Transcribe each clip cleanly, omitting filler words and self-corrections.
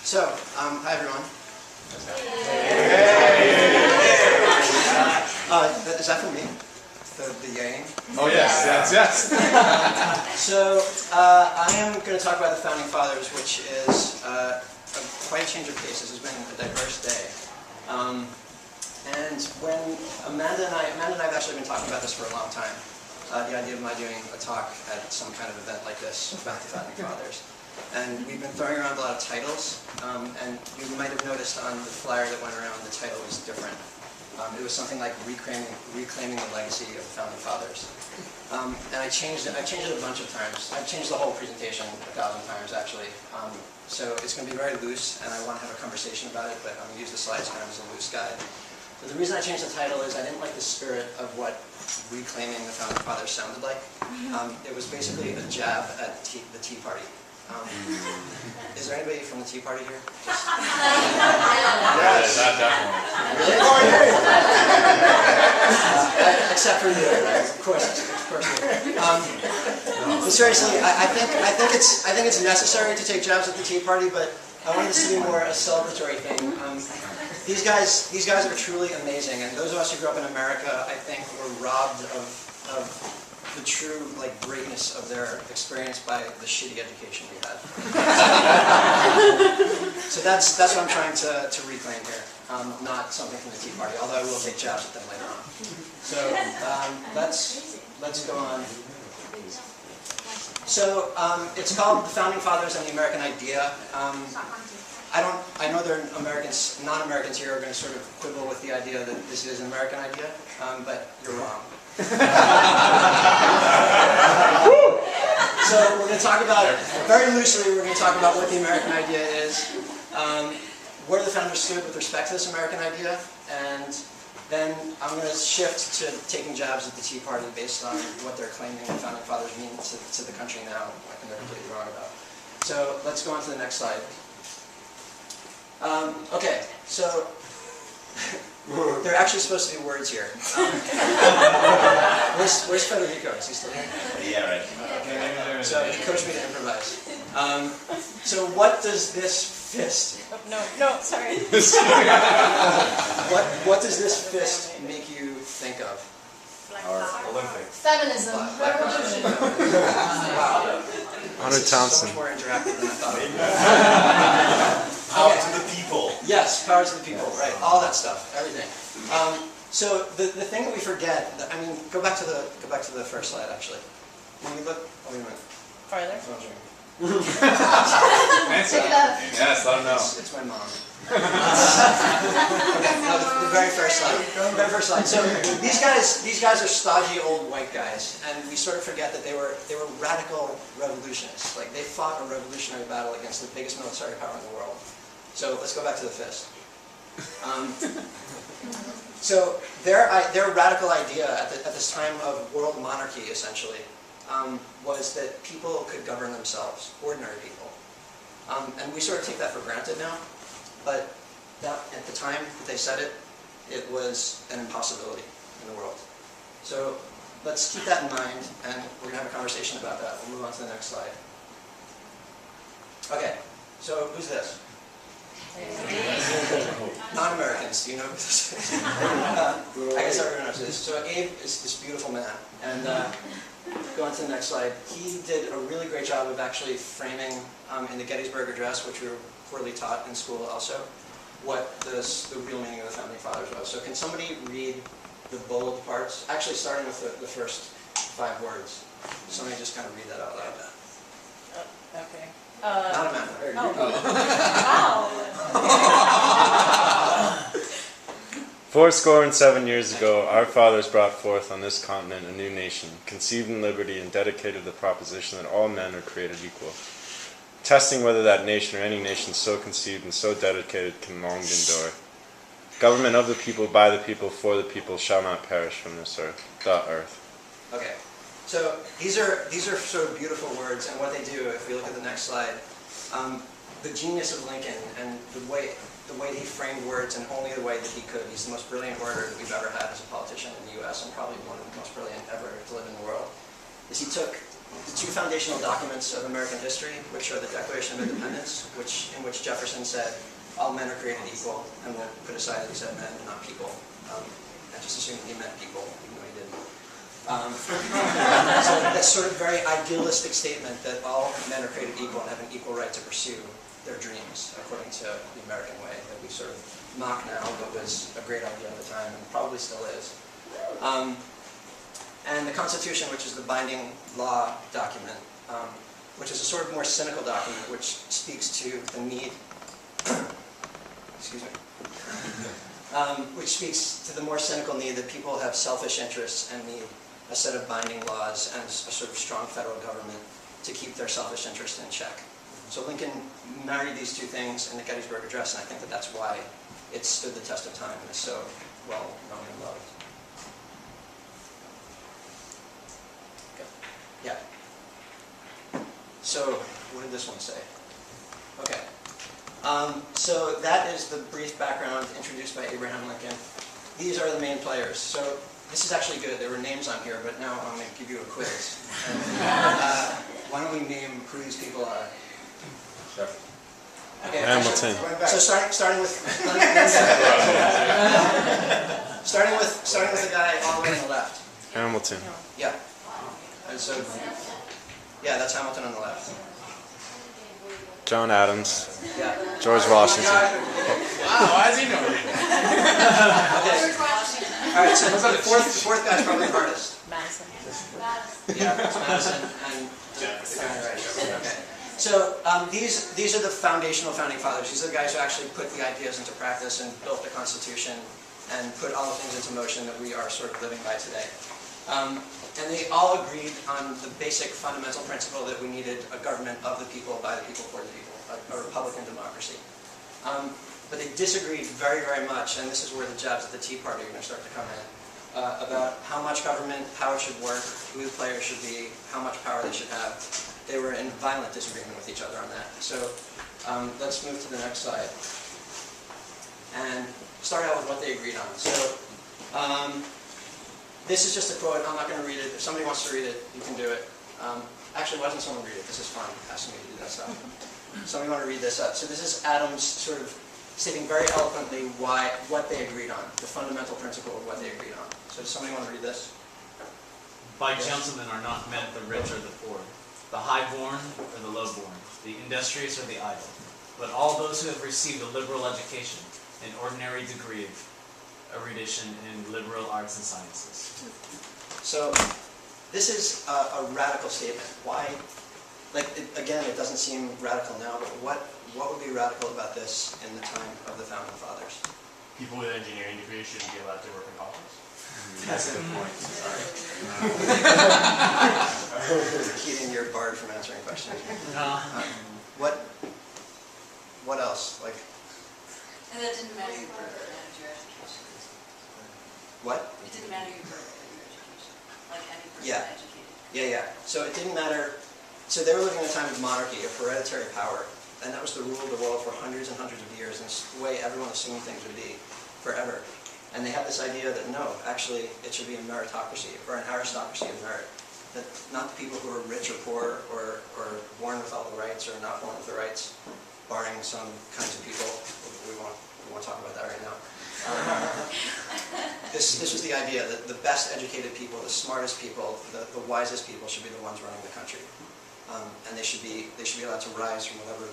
So, hi everyone. Is that for me? The yang? Oh yes, yes. So, I am going to talk about the Founding Fathers, which is quite a change of pace. This has been a diverse day. And when Amanda and I have actually been talking about this for a long time. The idea of my doing a talk at some kind of event like this about the Founding Fathers. And we've been throwing around a lot of titles, and you might have noticed on the flyer that went around, the title was different. It was something like reclaiming the legacy of the Founding Fathers. And I changed it a bunch of times. I've changed the whole presentation 1,000 times, actually. So it's going to be very loose, and I want to have a conversation about it, but I'm going to use the slides kind of as a loose guide. But the reason I changed the title is I didn't like the spirit of what reclaiming the Founding Fathers sounded like. It was basically a jab at the Tea Party. Is there anybody from the Tea Party here? Just... Yes, definitely. Except for you, right? Of course. But seriously, I think it's necessary to take jabs at the Tea Party, but I want this to be more a celebratory thing. These guys are truly amazing, and those of us who grew up in America, I think, were robbed of the true greatness of their experience by the shitty education we had. So that's what I'm trying to reclaim here, not something from the Tea Party, although I will take jabs at them later on. So let's go on. So it's called The Founding Fathers and the American Idea. I know there are non-Americans here are going to sort of quibble with the idea that this is an American idea, but you're wrong. So we're going to talk about, very loosely, we're going to talk about what the American idea is, where the founders stood with respect to this American idea, and then I'm going to shift to taking jabs at the Tea Party based on what they're claiming the Founding Fathers mean to the country now, and they're completely wrong about. So let's go on to the next slide. Okay, so there are actually supposed to be words here. Where's Federico? Is he still here? Yeah, right. Okay. So he coached me to improvise. So what does this fist? Oh, no, sorry. What does this fist make you think of? Our Olympics. Feminism. Revolution. Wow. Hunter Thompson. So much more interactive than I thought. Power to the people. Yes, power to the people, right. All that stuff, everything. So the thing that we forget, I mean, go back to the first slide, actually. When we look, wait a minute. Farther. Answer. Pick it up. Yes, let them know. It's my mom. Okay, no, the very first slide. The very first slide. So these guys are stodgy old white guys, and we sort of forget that they were radical revolutionists. Like, they fought a revolutionary battle against the biggest military power in the world. So let's go back to the fist. So their radical idea at this time of world monarchy, essentially, was that people could govern themselves, ordinary people. And we sort of take that for granted now, but at the time that they said it, it was an impossibility in the world. So let's keep that in mind, and we're going to have a conversation about that. We'll move on to the next slide. Okay, so who's this? Non-Americans, do you know who this is? I guess everyone knows this. So Abe is this beautiful man, and go on to the next slide. He did a really great job of actually framing in the Gettysburg Address, which we were poorly taught in school also, what the real meaning of the Founding Fathers was. So can somebody read the bold parts? Actually, starting with the first 5 words. Somebody just kind of read that out loud. Okay. Not Amanda. Wow. 7 years ago, our fathers brought forth on this continent a new nation, conceived in liberty and dedicated to the proposition that all men are created equal. Testing whether that nation or any nation so conceived and so dedicated can long endure. Government of the people, by the people, for the people shall not perish from this earth. The earth. Okay. So these are sort of beautiful words, and what they do, if we look at the next slide, the genius of Lincoln and the way he framed words in only the way that he could. He's the most brilliant orator that we've ever had as a politician in the U.S. and probably one of the most brilliant ever to live in the world. Is he took two foundational documents of American history, which are the Declaration of Independence, in which Jefferson said, all men are created equal, and we'll put aside that he said men, not people. I just assumed he meant people, even though he didn't. So that's sort of very idealistic statement that all men are created equal and have an equal right to pursue their dreams, according to the American way, that we sort of mock now, but was a great idea at the time, and probably still is. And the Constitution, which is the binding law document, which is a sort of more cynical document, which speaks to the need, excuse me, which speaks to the more cynical need that people have selfish interests and need a set of binding laws and a sort of strong federal government to keep their selfish interest in check. So Lincoln married these two things in the Gettysburg Address, and I think that that's why it stood the test of time and is so well known and loved. Yeah. So, what did this one say? Okay. So that is the brief background introduced by Abraham Lincoln. These are the main players. So this is actually good. There were names on here, but now I'm going to give you a quiz. And, why don't we name who these people are? Sure. Okay, Hamilton. So starting with starting with the guy all the way on the left. Hamilton. Yeah. And so, yeah, that's Hamilton on the left. John Adams. Yeah. George Washington. Wow, why does he know everything? Okay. All right. So the fourth guy's probably the hardest. Madison. Yeah, it's Madison and okay. So these are the foundational founding fathers. These are the guys who actually put the ideas into practice and built the Constitution and put all the things into motion that we are sort of living by today. And they all agreed on the basic fundamental principle that we needed a government of the people, by the people, for the people, a republican democracy. But they disagreed very, very much, and this is where the jabs at the Tea Party are going to start to come in, about how much government, how it should work, who the players should be, how much power they should have. They were in violent disagreement with each other on that. So let's move to the next slide. And start out with what they agreed on. So this is just a quote. I'm not going to read it. If somebody wants to read it, you can do it. Actually, why doesn't someone read it? This is fun, asking me to do that stuff. Somebody want to read this up. So this is Adams sort of stating very eloquently what they agreed on, the fundamental principle of what they agreed on. So does somebody want to read this? By gentlemen are not meant the rich or the poor, the high-born or the low-born, the industrious or the idle, but all those who have received a liberal education, an ordinary degree of erudition in liberal arts and sciences. So this is a radical statement. Why? Like, again, it doesn't seem radical now, but what would be radical about this in the time of the Founding Fathers? People with engineering degrees shouldn't be allowed to work in office. That's a good point. Sorry. Keeping your barred from answering questions. What else? Like, And that didn't matter your birth, it mattered your education. what? It didn't matter your birth, but your education. Like any person Yeah. educated. Yeah. So it didn't matter. So they were living in a time of monarchy, of hereditary power, and that was the rule of the world for hundreds and hundreds of years, and it's the way everyone assumed things would be forever. And they had this idea that no, actually, it should be a meritocracy, or an aristocracy of merit. That not the people who are rich or poor, or born with all the rights, or not born with the rights, barring some kinds of people. We won't talk about that right now. This was the idea that the best educated people, the smartest people, the wisest people should be the ones running the country. And they should be allowed to rise from whatever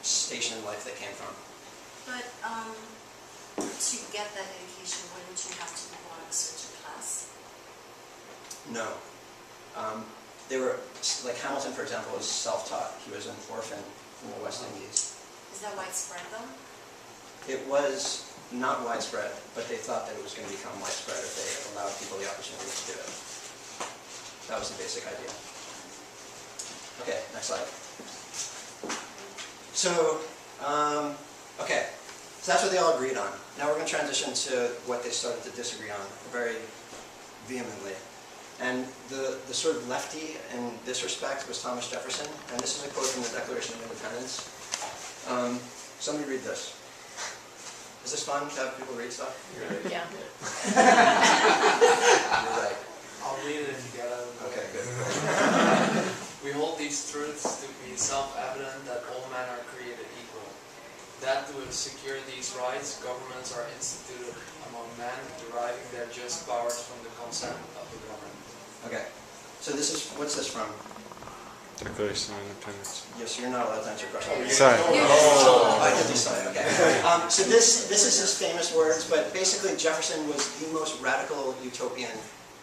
station in life they came from. But to get that education, wouldn't you have to belong to a certain class? No. They were, like Hamilton, for example, was self-taught. He was an orphan from the West Indies. Is that widespread though? It was not widespread, but they thought that it was going to become widespread if they allowed people the opportunity to do it. That was the basic idea. Okay, next slide. So, okay, so that's what they all agreed on. Now we're going to transition to what they started to disagree on very vehemently. And the sort of lefty in this respect was Thomas Jefferson, and this is a quote from the Declaration of Independence. Somebody read this. Is this fun to have people read stuff? Yeah. You're right. I'll read it and get out of the Okay, good. We hold these truths to be self-evident that all men are created equal. That to secure these rights, governments are instituted among men, deriving their just powers from the consent of the governed. Okay, so this is, what's this from? Declaration of Independence. Yes, you're not allowed to answer questions. Sorry. Oh, I did decide, okay. So this is his famous words, but basically Jefferson was the most radical utopian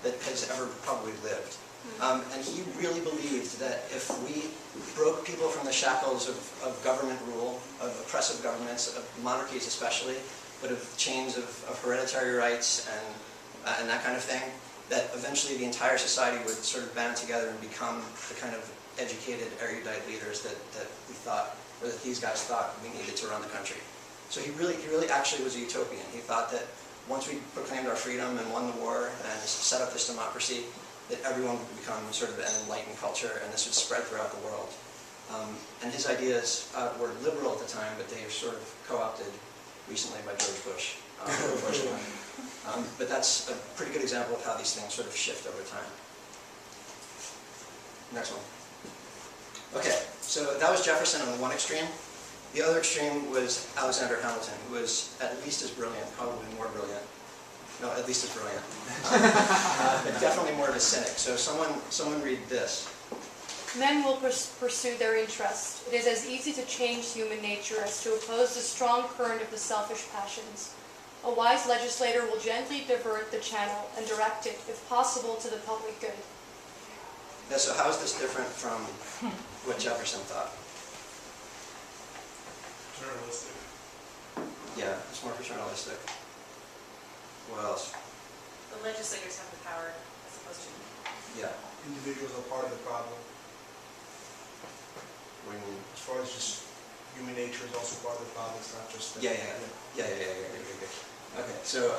that has ever probably lived. And he really believed that if we broke people from the shackles of government rule, of oppressive governments, of monarchies especially, but of chains of hereditary rights and that kind of thing, that eventually the entire society would sort of band together and become the kind of educated, erudite leaders that we thought, or that these guys thought we needed to run the country. So he really actually was a utopian. He thought that once we proclaimed our freedom and won the war and set up this democracy, that everyone would become sort of an enlightened culture and this would spread throughout the world. And his ideas were liberal at the time, but they were sort of co-opted recently by George Bush. But that's a pretty good example of how these things sort of shift over time. Next one. Okay, so that was Jefferson on the one extreme. The other extreme was Alexander Hamilton, who was at least as brilliant, probably more brilliant. No, at least as brilliant. But definitely more of a cynic. So someone read this. Men will pursue their interest. It is as easy to change human nature as to oppose the strong current of the selfish passions. A wise legislator will gently divert the channel and direct it, if possible, to the public good. Yeah, so how is this different from what Jefferson thought? Paternalistic. Yeah, it's more paternalistic. What else? The legislators have the power as opposed to. Yeah. Individuals are part of the problem. What do you mean? As far as just human nature is also part of the problem. It's not just. Yeah. Okay, so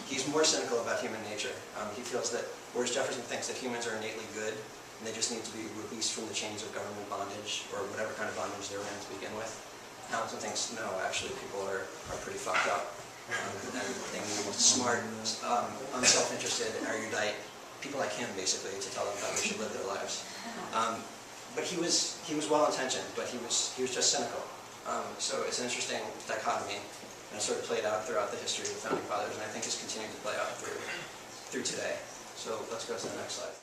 he's more cynical about human nature. He feels that, whereas Jefferson thinks that humans are innately good, and they just need to be released from the chains of government bondage, or whatever kind of bondage they were in to begin with. Hamilton thinks, no, actually people are pretty fucked up. And they need smart, unself-interested, erudite people like him, basically, to tell them how they should live their lives. But he was well-intentioned, but he was just cynical. So it's an interesting dichotomy, and it sort of played out throughout the history of the Founding Fathers, and I think has continued to play out through today. So let's go to the next slide.